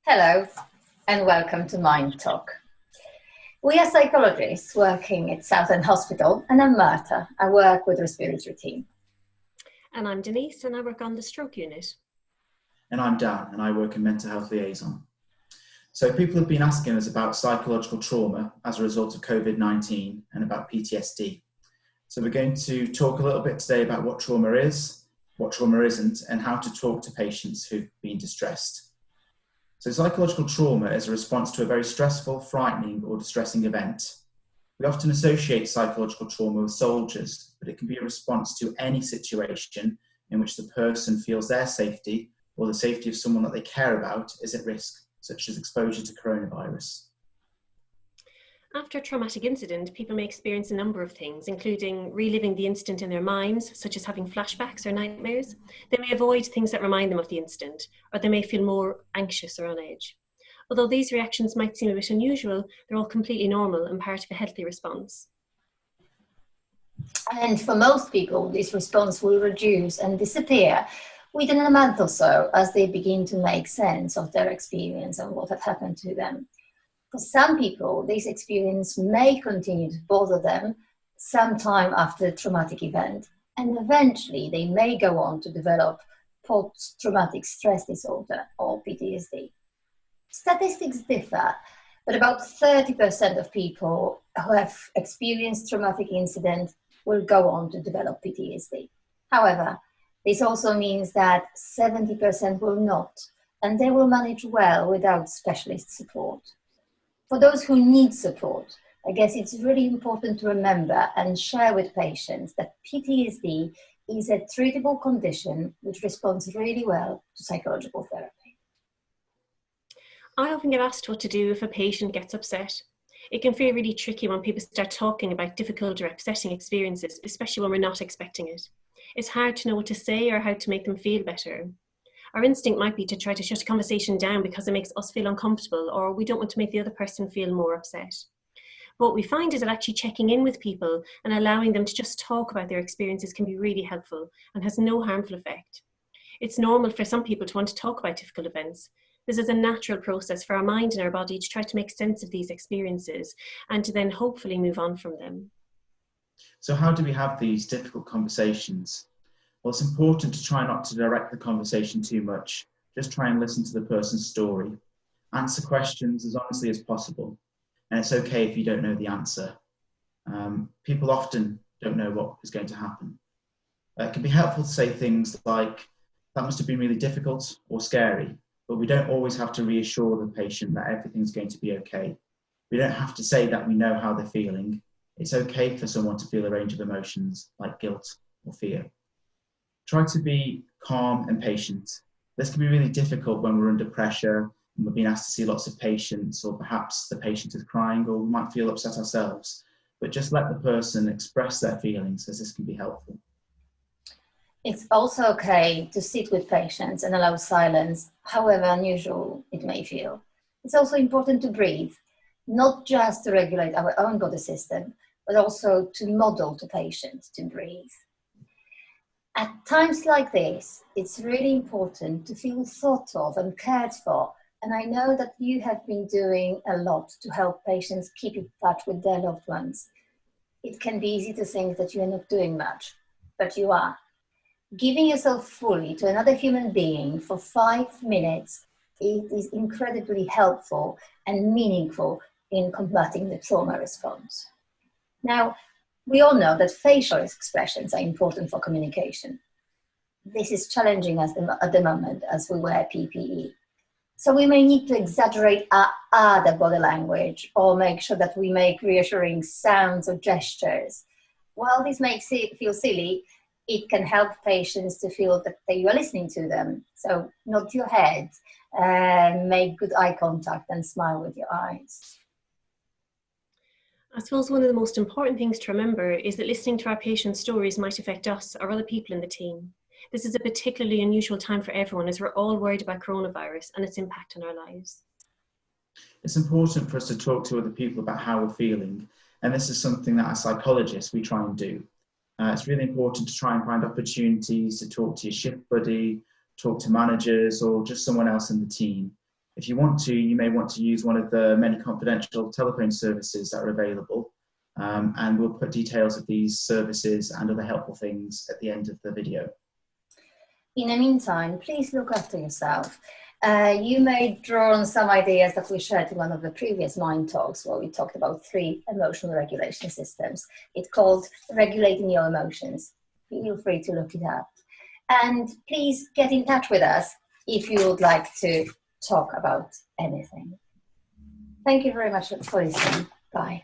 Hello and welcome to MindTOCK. We are psychologists working at Southend Hospital, and I'm Marta. I work with the respiratory team. And I'm Denise and I work on the stroke unit. And I'm Dan and I work in mental health liaison. So people have been asking us about psychological trauma as a result of COVID-19 and about PTSD. So we're going to talk a little bit today about what trauma is, what trauma isn't, and how to talk to patients who've been distressed. So psychological trauma is a response to a very stressful, frightening, or distressing event. We often associate psychological trauma with soldiers, but it can be a response to any situation in which the person feels their safety or the safety of someone that they care about is at risk, such as exposure to coronavirus. After a traumatic incident, people may experience a number of things, including reliving the incident in their minds, such as having flashbacks or nightmares. They may avoid things that remind them of the incident, or they may feel more anxious or on edge. Although these reactions might seem a bit unusual, they're all completely normal and part of a healthy response. And for most people, this response will reduce and disappear within a month or so as they begin to make sense of their experience and what had happened to them. For some people, this experience may continue to bother them sometime after a traumatic event, and eventually they may go on to develop post-traumatic stress disorder or PTSD. Statistics differ, but about 30% of people who have experienced traumatic incident will go on to develop PTSD. However, this also means that 70% will not, and they will manage well without specialist support. For those who need support, I guess it's really important to remember and share with patients that PTSD is a treatable condition which responds really well to psychological therapy. I often get asked what to do if a patient gets upset. It can feel really tricky when people start talking about difficult or upsetting experiences, especially when we're not expecting it. It's hard to know what to say or how to make them feel better. Our instinct might be to try to shut a conversation down because it makes us feel uncomfortable, or we don't want to make the other person feel more upset. But what we find is that actually checking in with people and allowing them to just talk about their experiences can be really helpful and has no harmful effect. It's normal for some people to want to talk about difficult events. This is a natural process for our mind and our body to try to make sense of these experiences and to then hopefully move on from them. So how do we have these difficult conversations? Well, it's important to try not to direct the conversation too much. Just try and listen to the person's story. Answer questions as honestly as possible. And it's okay if you don't know the answer. People often don't know what is going to happen. It can be helpful to say things like, that must have been really difficult or scary, but we don't always have to reassure the patient that everything's going to be okay. We don't have to say that we know how they're feeling. It's okay for someone to feel a range of emotions like guilt or fear. Try to be calm and patient. This can be really difficult when we're under pressure and we're being asked to see lots of patients, or perhaps the patient is crying, or we might feel upset ourselves. But just let the person express their feelings, as this can be helpful. It's also okay to sit with patients and allow silence, however unusual it may feel. It's also important to breathe, not just to regulate our own body system, but also to model to patients to breathe. At times like this, it's really important to feel thought of and cared for. And I know that you have been doing a lot to help patients keep in touch with their loved ones. It can be easy to think that you are not doing much, but you are. Giving yourself fully to another human being for 5 minutes, it is incredibly helpful and meaningful in combating the trauma response. Now, we all know that facial expressions are important for communication. This is challenging at the moment as we wear PPE. So we may need to exaggerate our other body language or make sure that we make reassuring sounds or gestures. While this makes it feel silly, it can help patients to feel that you are listening to them. So nod your head, make good eye contact and smile with your eyes. I suppose one of the most important things to remember is that listening to our patients' stories might affect us or other people in the team. This is a particularly unusual time for everyone as we're all worried about coronavirus and its impact on our lives. It's important for us to talk to other people about how we're feeling, and this is something that as psychologists we try and do. It's really important to try and find opportunities to talk to your shift buddy, talk to managers or just someone else in the team. If you want to, you may want to use one of the many confidential telephone services that are available. And we'll put details of these services and other helpful things at the end of the video. In the meantime, please look after yourself. You may draw on some ideas that we shared in one of the previous Mind Talks, where we talked about 3 emotional regulation systems. It's called Regulating Your Emotions. Feel free to look it up. And please get in touch with us if you would like to talk about anything. Thank you very much for listening. Bye.